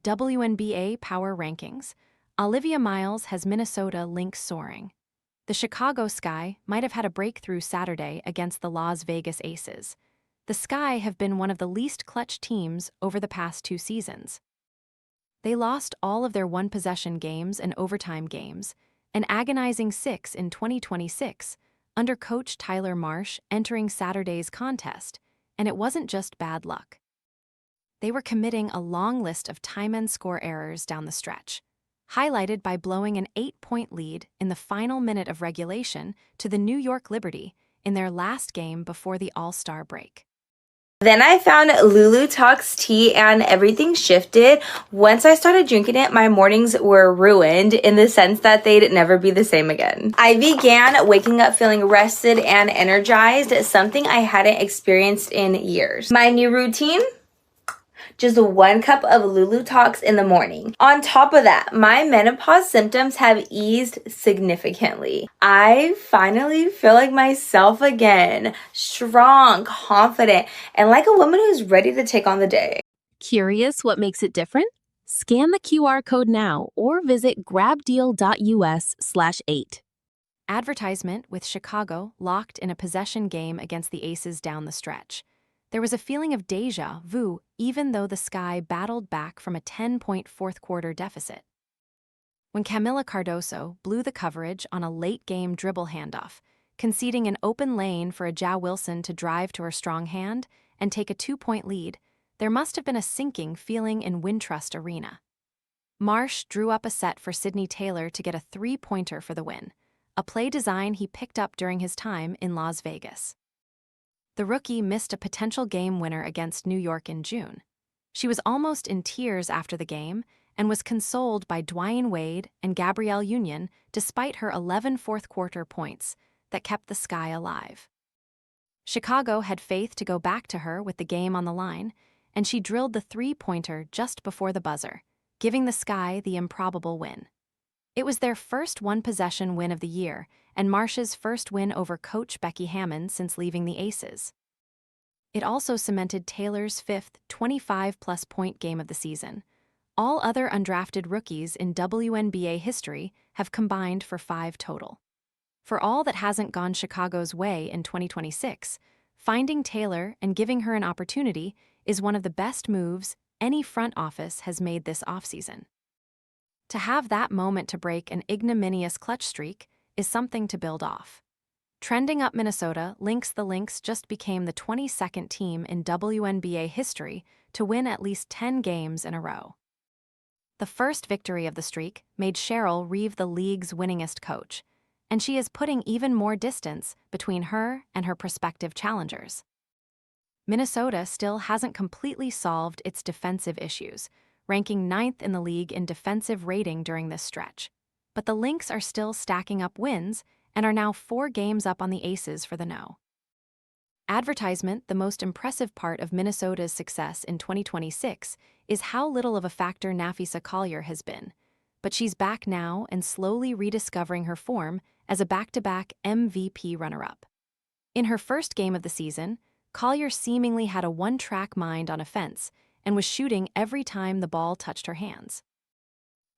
WNBA Power Rankings, Olivia Miles has Minnesota Lynx soaring. The Chicago Sky might have had a breakthrough Saturday against the Las Vegas Aces. The Sky have been one of the least clutch teams over the past 2 seasons. They lost all of their one-possession games and overtime games, an agonizing 6 in 2026, under coach Tyler Marsh entering Saturday's contest, and it wasn't just bad luck. They were committing a long list of time and score errors down the stretch, highlighted by blowing an 8-point lead in the final minute of regulation to the New York Liberty in their last game before the All-Star break. Then I found Lulu Talks tea and everything shifted. Once I started drinking it, my mornings were ruined in the sense that they'd never be the same again. I began waking up feeling rested and energized, something I hadn't experienced in years. My new routine? Just 1 cup of Lulu Talks in the morning. On top of that, my menopause symptoms have eased significantly. I finally feel like myself again, strong, confident, and like a woman who's ready to take on the day. Curious what makes it different? Scan the QR code now or visit grabdeal.us/8. Advertisement with Chicago locked in a possession game against the Aces down the stretch. There was a feeling of déjà vu even though the Sky battled back from a 10-point fourth-quarter deficit. When Camila Cardoso blew the coverage on a late-game dribble handoff, conceding an open lane for a Ja Wilson to drive to her strong hand and take a 2-point lead, there must have been a sinking feeling in Wintrust Arena. Marsh drew up a set for Sydney Taylor to get a 3-pointer for the win, a play design he picked up during his time in Las Vegas. The rookie missed a potential game winner against New York in June. She was almost in tears after the game and was consoled by Dwyane Wade and Gabrielle Union despite her 11 fourth-quarter points that kept the Sky alive. Chicago had faith to go back to her with the game on the line, and she drilled the 3-pointer just before the buzzer, giving the Sky the improbable win. It was their first one-possession win of the year and Marsh's first win over coach Becky Hammon since leaving the Aces. It also cemented Taylor's 5th 25-plus point game of the season. All other undrafted rookies in WNBA history have combined for 5 total. For all that hasn't gone Chicago's way in 2026, finding Taylor and giving her an opportunity is one of the best moves any front office has made this offseason. To have that moment to break an ignominious clutch streak is something to build off. Trending up Minnesota, the Lynx just became the 22nd team in WNBA history to win at least 10 games in a row. The first victory of the streak made Cheryl Reeve the league's winningest coach, and she is putting even more distance between her and her prospective challengers. Minnesota still hasn't completely solved its defensive issues, ranking 9th in the league in defensive rating during this stretch. But the Lynx are still stacking up wins and are now 4 games up on the Aces for the no. Advertisement, the most impressive part of Minnesota's success in 2026, is how little of a factor Napheesa Collier has been. But she's back now and slowly rediscovering her form as a back-to-back MVP runner-up. In her first game of the season, Collier seemingly had a one-track mind on offense and was shooting every time the ball touched her hands.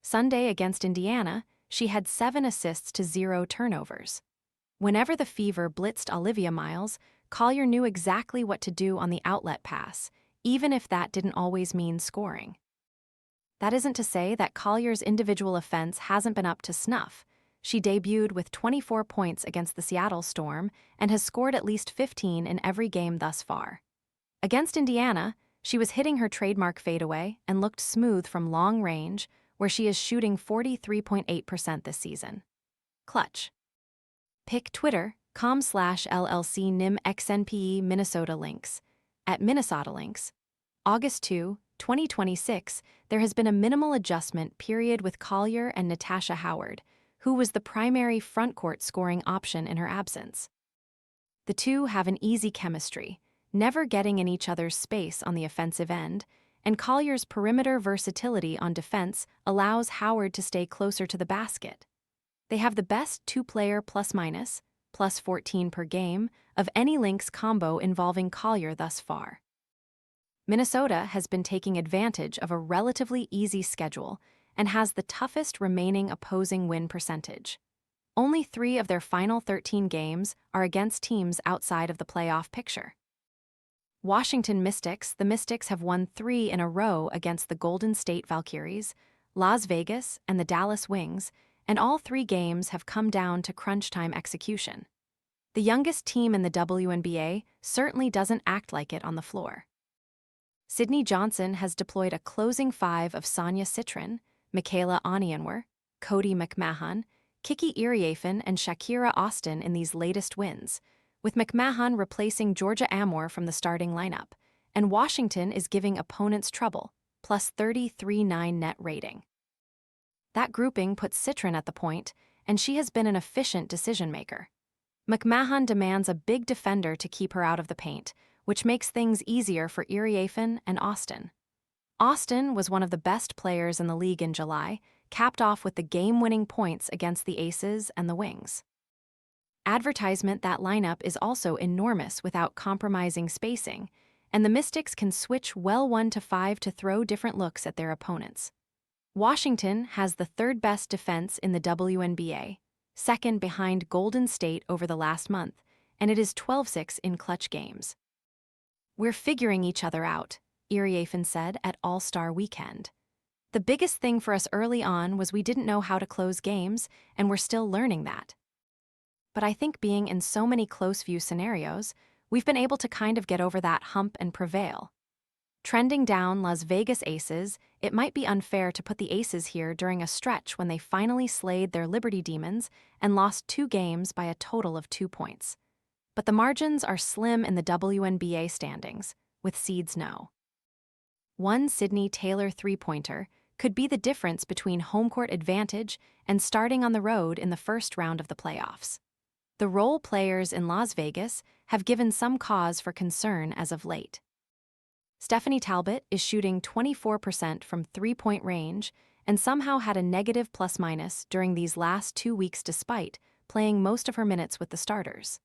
Sunday against Indiana, she had 7 assists to 0 turnovers. Whenever the Fever blitzed Olivia Miles, Collier knew exactly what to do on the outlet pass, even if that didn't always mean scoring. That isn't to say that Collier's individual offense hasn't been up to snuff. She debuted with 24 points against the Seattle Storm and has scored at least 15 in every game thus far. Against Indiana, she was hitting her trademark fadeaway and looked smooth from long range, where she is shooting 43.8% this season. Clutch. Pick Twitter.com/LLC-NIMXNPE Minnesota Lynx. At Minnesota Lynx, August 2, 2026, there has been a minimal adjustment period with Collier and Natasha Howard, who was the primary frontcourt scoring option in her absence. The two have an easy chemistry, never getting in each other's space on the offensive end, and Collier's perimeter versatility on defense allows Howard to stay closer to the basket. They have the best 2-player plus-minus, plus 14 per game, of any Lynx combo involving Collier thus far. Minnesota has been taking advantage of a relatively easy schedule and has the toughest remaining opposing win percentage. Only 3 of their final 13 games are against teams outside of the playoff picture. Washington Mystics. The Mystics have won 3 in a row against the Golden State Valkyries, Las Vegas, and the Dallas Wings, and all 3 games have come down to crunch time execution. The youngest team in the WNBA certainly doesn't act like it on the floor. Sydney Johnson has deployed a closing 5 of Sonia Citron, Michaela Onienwer, Cody McMahon, Kiki Iriafen, and Shakira Austin in these latest wins, with McMahon replacing Georgia Amore from the starting lineup, and Washington is giving opponents trouble, plus 33.9 net rating. That grouping puts Citron at the point, and she has been an efficient decision-maker. McMahon demands a big defender to keep her out of the paint, which makes things easier for Iriafen and Austin. Austin was one of the best players in the league in July, capped off with the game-winning points against the Aces and the Wings. Advertisement. That lineup is also enormous without compromising spacing, and the Mystics can switch well 1 to 5 to throw different looks at their opponents. Washington has the 3rd best defense in the WNBA, second behind Golden State over the last month, and it is 12-6 in clutch games. "We're figuring each other out," Iriafen said at All-Star Weekend. "The biggest thing for us early on was we didn't know how to close games, and we're still learning that. But I think being in so many close-view scenarios, we've been able to kind of get over that hump and prevail." Trending down Las Vegas Aces, it might be unfair to put the Aces here during a stretch when they finally slayed their Liberty Demons and lost 2 games by a total of 2 points. But the margins are slim in the WNBA standings, with seeds no. One Sydney Taylor 3-pointer could be the difference between home court advantage and starting on the road in the first round of the playoffs. The role players in Las Vegas have given some cause for concern as of late. Stephanie Talbot is shooting 24% from 3-point range and somehow had a negative plus-minus during these last 2 weeks despite playing most of her minutes with the starters.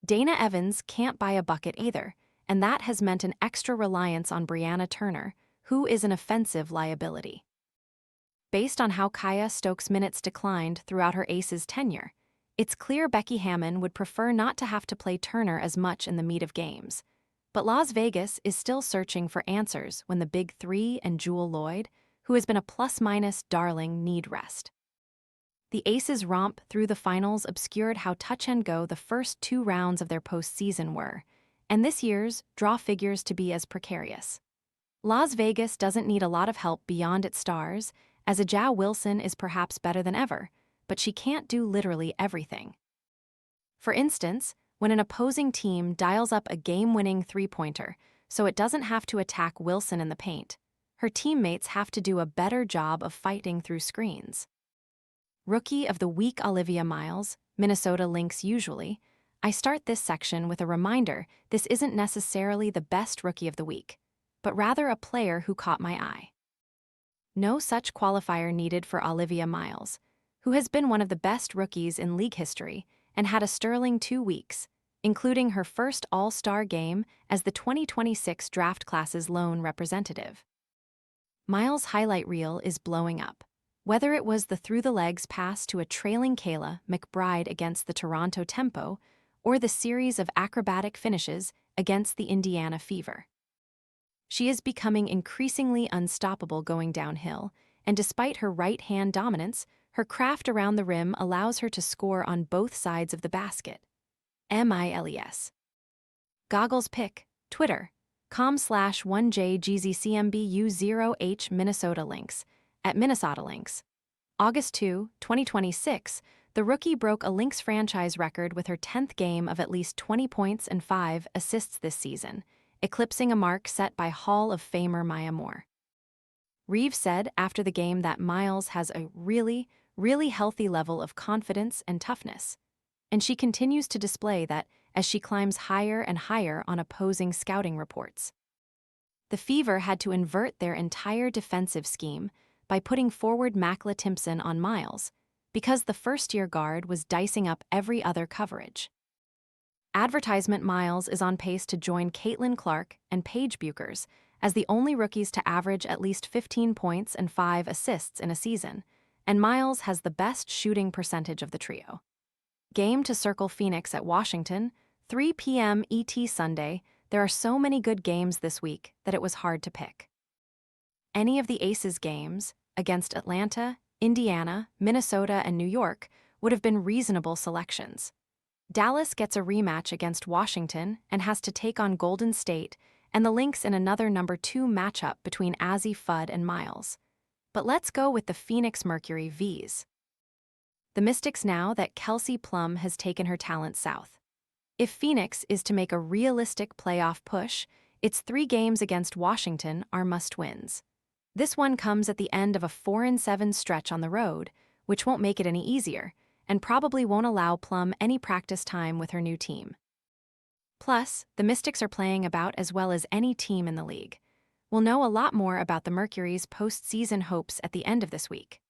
Dana Evans can't buy a bucket either, and that has meant an extra reliance on Brianna Turner, who is an offensive liability. Based on how Kaya Stokes' minutes declined throughout her Aces tenure, it's clear Becky Hammon would prefer not to have to play Turner as much in the meat of games. But Las Vegas is still searching for answers when the Big 3 and Jewel Lloyd, who has been a plus-minus darling, need rest. The Aces' romp through the finals obscured how touch-and-go the first 2 rounds of their postseason were, and this year's draw figures to be as precarious. Las Vegas doesn't need a lot of help beyond its stars, as Aja Wilson is perhaps better than ever, but she can't do literally everything. For instance, when an opposing team dials up a game-winning 3-pointer so it doesn't have to attack Wilson in the paint, her teammates have to do a better job of fighting through screens. Rookie of the Week Olivia Miles, Minnesota Lynx usually. I start this section with a reminder this isn't necessarily the best Rookie of the Week, but rather a player who caught my eye. No such qualifier needed for Olivia Miles, who has been one of the best rookies in league history and had a sterling 2 weeks, including her first All-Star game as the 2026 draft class's lone representative. Miles' highlight reel is blowing up, whether it was the through-the-legs pass to a trailing Kayla McBride against the Toronto Tempo or the series of acrobatic finishes against the Indiana Fever. She is becoming increasingly unstoppable going downhill, and despite her right-hand dominance, her craft around the rim allows her to score on both sides of the basket. Miles. Goggles pick, Twitter, com/1JGZCMBU0H Minnesota Lynx, at Minnesota Lynx. August 2, 2026, the rookie broke a Lynx franchise record with her 10th game of at least 20 points and 5 assists this season, eclipsing a mark set by Hall of Famer Maya Moore. Reeves said after the game that Miles has a really healthy level of confidence and toughness, and she continues to display that as she climbs higher and higher on opposing scouting reports. The Fever had to invert their entire defensive scheme by putting forward Makla Timpson on Miles, because the first-year guard was dicing up every other coverage. Advertisement. Miles is on pace to join Caitlin Clark and Paige Buchers as the only rookies to average at least 15 points and 5 assists in a season, and Miles has the best shooting percentage of the trio. Game to circle Phoenix at Washington, 3 p.m. ET Sunday. There are so many good games this week that it was hard to pick. Any of the Aces games, against Atlanta, Indiana, Minnesota, and New York, would have been reasonable selections. Dallas gets a rematch against Washington and has to take on Golden State and the Lynx in another number 2 matchup between Azzi Fudd and Miles. But let's go with the Phoenix Mercury Vs. The Mystics now that Kelsey Plum has taken her talent south. If Phoenix is to make a realistic playoff push, its 3 games against Washington are must-wins. This one comes at the end of a 4-7 stretch on the road, which won't make it any easier, and probably won't allow Plum any practice time with her new team. Plus, the Mystics are playing about as well as any team in the league. We'll know a lot more about the Mercury's postseason hopes at the end of this week.